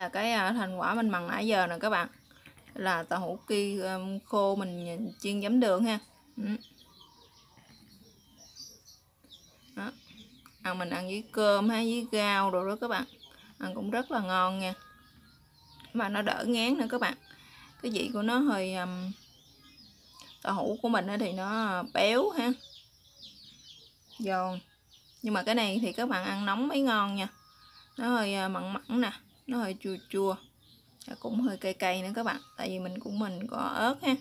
Cái thành quả mình mần nãy giờ nè các bạn, là tàu hũ ki khô mình chiên giấm đường ha. Đó. Mình ăn với cơm hay với rau rồi đó các bạn, ăn cũng rất là ngon nha, mà nó đỡ ngán nữa các bạn. Cái vị của nó hơi tàu hũ của mình thì nó béo ha, giòn, nhưng mà cái này thì các bạn ăn nóng mới ngon nha. Nó hơi mặn mặn nè, nó hơi chua chua, cũng hơi cay cay nữa các bạn, tại vì mình có ớt ha,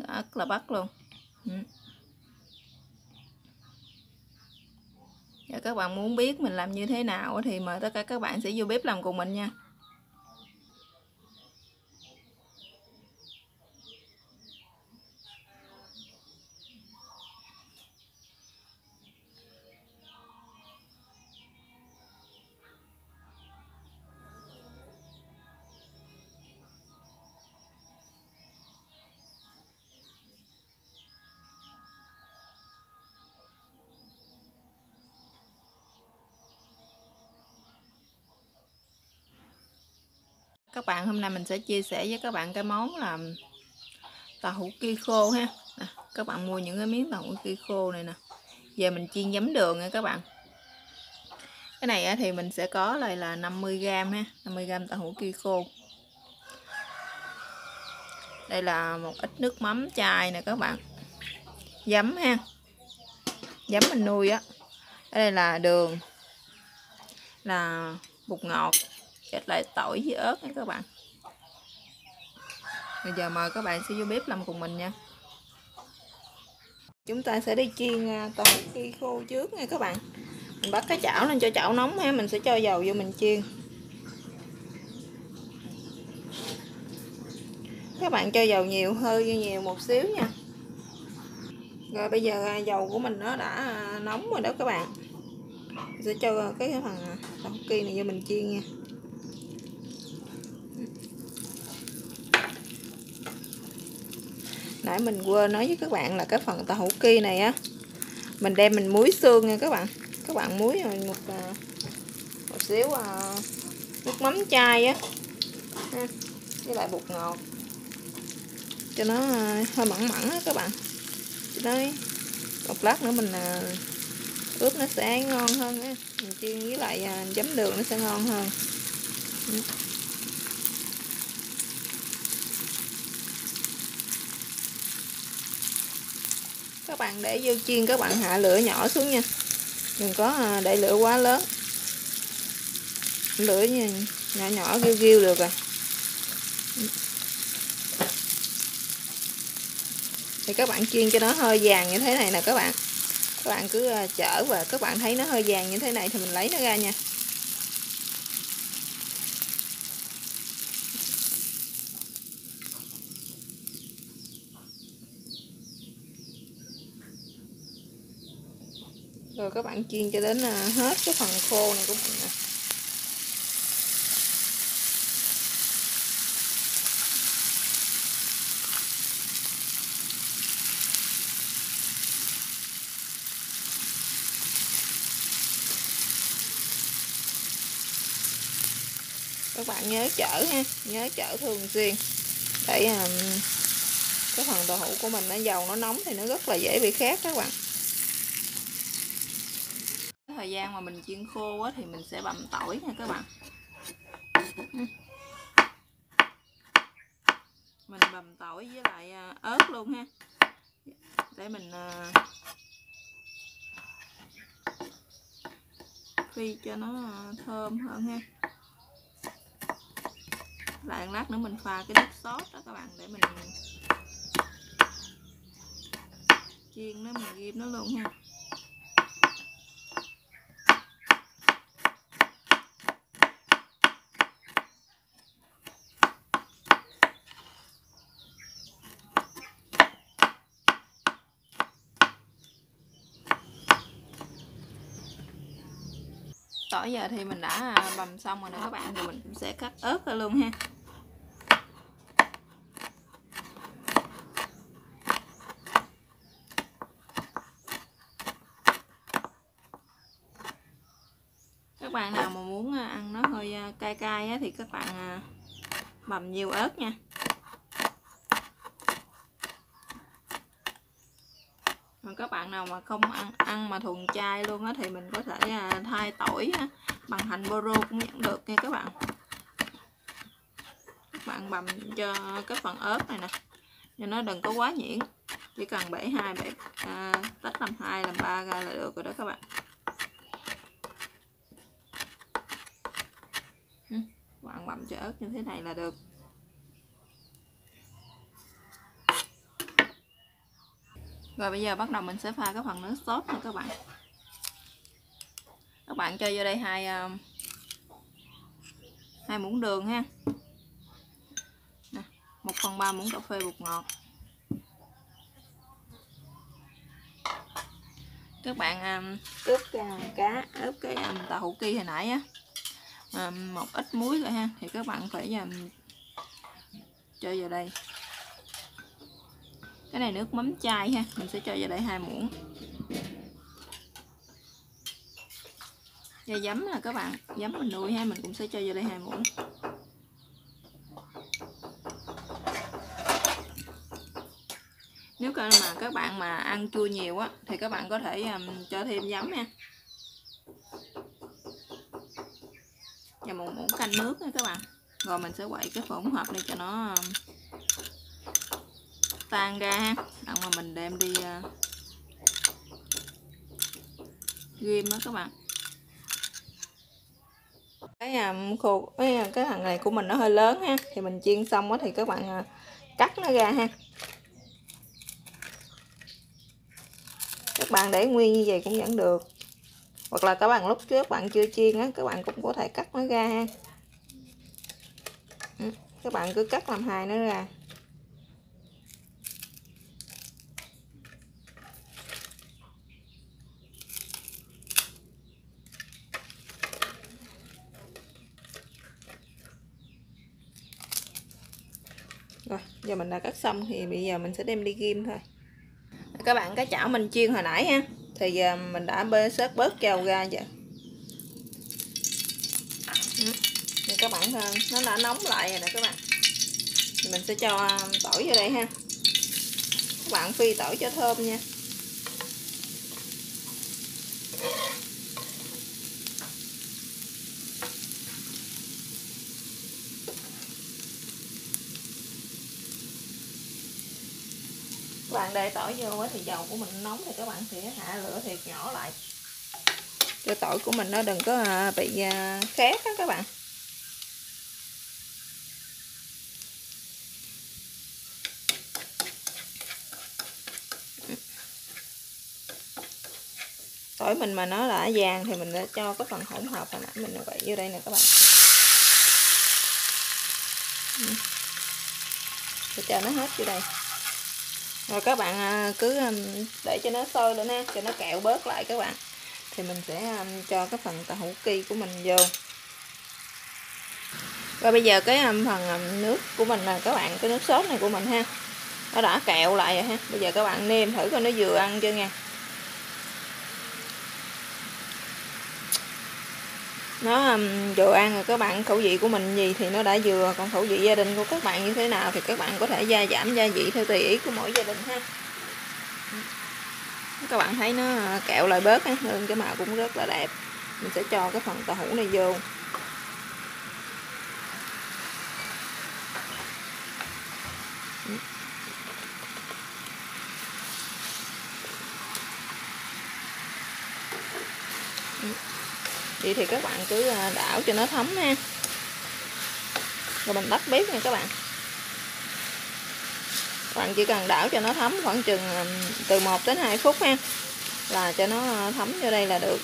ớt là bắc luôn. Và các bạn muốn biết mình làm như thế nào thì mời tất cả các bạn sẽ vô bếp làm cùng mình nha. Các bạn, hôm nay mình sẽ chia sẻ với các bạn cái món là tàu hũ ki khô ha. Các bạn mua những cái miếng tàu hũ ki khô này nè, về mình chiên giấm đường nha các bạn. Cái này thì mình sẽ có lại là 50g ha, 50g tàu hũ ki khô. Đây là một ít nước mắm chai nè các bạn, giấm ha, giấm mình nuôi á. Ở đây là đường, là bột ngọt, kết lại tỏi với ớt nha các bạn. Bây giờ mời các bạn sẽ vô bếp làm cùng mình nha. Chúng ta sẽ đi chiên tàu hũ ki khô trước nha các bạn. Mình bắt cái chảo lên cho chảo nóng ha, mình sẽ cho dầu vô mình chiên. Các bạn cho dầu nhiều, hơi nhiều một xíu nha. Rồi bây giờ dầu của mình nó đã nóng rồi đó các bạn. Mình sẽ cho cái phần tàu hũ ki này vô mình chiên nha. Nãy mình quên nói với các bạn là cái phần tàu hũ ki này á, mình đem mình muối xương nha các bạn. Các bạn muối một xíu nước mắm chai á, với lại bột ngọt cho nó hơi mặn mặn á các bạn. Cho nó một lát nữa mình ướp nó sẽ ngon hơn á, mình chiên với lại giấm đường nó sẽ ngon hơn. Các bạn để vô chiên các bạn hạ lửa nhỏ xuống nha, đừng có để lửa quá lớn, lửa nhỏ nhỏ riu riu được rồi. Thì các bạn chiên cho nó hơi vàng như thế này nè các bạn. Các bạn cứ chở và các bạn thấy nó hơi vàng như thế này thì mình lấy nó ra nha. Rồi các bạn chiên cho đến hết cái phần khô này của mình nè. Các bạn nhớ chở ha, nhớ chở thường xuyên để cái phần tàu hũ của mình nó dầu nó nóng thì nó rất là dễ bị khét các bạn. Thời gian mà mình chiên khô á, thì mình sẽ băm tỏi nha các bạn. Mình băm tỏi với lại ớt luôn ha, để mình phi cho nó thơm hơn ha. Lại lát nữa mình pha cái nước sốt đó các bạn, để mình chiên nó, mình ghim nó luôn ha. Tỏi giờ thì mình đã bằm xong rồi nè các bạn, rồi mình cũng sẽ cắt ớt ra luôn ha. Các bạn nào mà muốn ăn nó hơi cay cay á á, thì các bạn bằm nhiều ớt nha. Còn các bạn nào mà không ăn mà thuần chay luôn á thì mình có thể thay tỏi bằng hành boro cũng vẫn được nha các bạn. Các bạn bằm cho cái phần ớt này nè, cho nó đừng có quá nhuyễn, chỉ cần bẻ tách làm 2 làm 3 ra là được rồi đó các bạn. Bạn bằm cho ớt như thế này là được. Rồi bây giờ bắt đầu mình sẽ pha cái phần nước sốt nha các bạn. Các bạn cho vô đây 2 muỗng đường ha. 1/3 muỗng cà phê bột ngọt. Các bạn ướp cá, ướp cái tàu hũ ki hồi nãy á, một ít muối rồi ha, thì các bạn phải cho vào đây. Cái này nước mắm chai ha, mình sẽ cho vào đây 2 muỗng. Và giấm là các bạn, giấm mình nuôi ha, mình cũng sẽ cho vào đây 2 muỗng. Nếu mà các bạn mà ăn chua nhiều á thì các bạn có thể cho thêm giấm ha. Và 1 muỗng canh nước nha các bạn. Rồi mình sẽ quậy cái hỗn hợp này cho nó tan ra ha, đặng mà mình đem đi ghim đó các bạn. Cái thằng này của mình nó hơi lớn ha, thì mình chiên xong á thì các bạn cắt nó ra ha. Các bạn để nguyên như vậy cũng vẫn được, hoặc là các bạn lúc trước bạn chưa chiên á, các bạn cũng có thể cắt nó ra ha. Các bạn cứ cắt làm 2 nó ra. Rồi giờ mình đã cắt xong thì bây giờ mình sẽ đem đi ghim thôi. Các bạn, cái chảo mình chiên hồi nãy ha, thì mình đã xớt bớt dầu ra vậy. Các bạn thấy nó đã nóng lại rồi nè các bạn. Thì mình sẽ cho tỏi vô đây ha. Các bạn phi tỏi cho thơm nha. Các bạn để tỏi vô thì dầu của mình nóng thì các bạn sẽ hạ lửa thiệt nhỏ lại, cho tỏi của mình nó đừng có bị khét đó các bạn. Tỏi mình mà nó đã vàng thì mình sẽ cho cái phần hỗn hợp hồi nãy mình quậy vô đây nè các bạn. Để cho nó hết vô đây. Rồi các bạn cứ để cho nó sôi lên ha, cho nó kẹo bớt lại các bạn. Thì mình sẽ cho cái phần tàu hũ ki của mình vô. Rồi bây giờ cái phần nước của mình là các bạn, cái nước sốt này của mình ha, nó đã kẹo lại rồi ha. Bây giờ các bạn nêm thử coi nó vừa ăn chưa nha. Nó vừa ăn rồi các bạn, khẩu vị của mình gì thì nó đã vừa, còn khẩu vị gia đình của các bạn như thế nào thì các bạn có thể gia giảm gia vị theo tùy ý của mỗi gia đình ha. Các bạn thấy nó kẹo lại bớt ha, nên cái màu cũng rất là đẹp. Mình sẽ cho cái phần tàu hũ này vô. Vậy thì các bạn cứ đảo cho nó thấm ha. Rồi mình tắt bếp nha các bạn. Các bạn chỉ cần đảo cho nó thấm khoảng chừng từ 1 đến 2 phút ha, là cho nó thấm vô đây là được.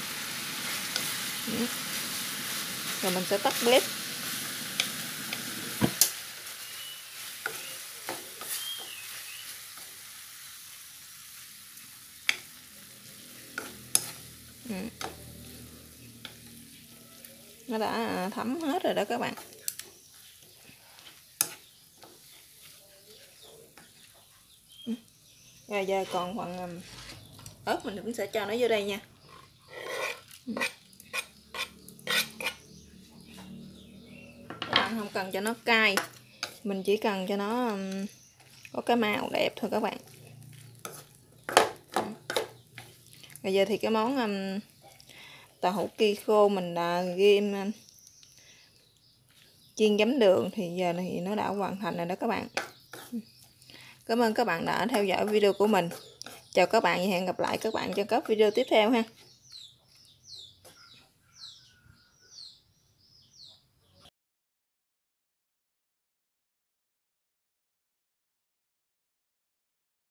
Rồi mình sẽ tắt bếp. Nó đã thấm hết rồi đó các bạn. Rồi giờ còn phần ớt mình cũng sẽ cho nó vô đây nha. không cần cho nó cay, mình chỉ cần cho nó có cái màu đẹp thôi các bạn. Bây giờ thì cái món tàu hũ ki khô mình đã ghim chiên giấm đường thì giờ thì nó đã hoàn thành rồi đó các bạn. Cảm ơn các bạn đã theo dõi video của mình. Chào các bạn và hẹn gặp lại các bạn trong các video tiếp theo ha.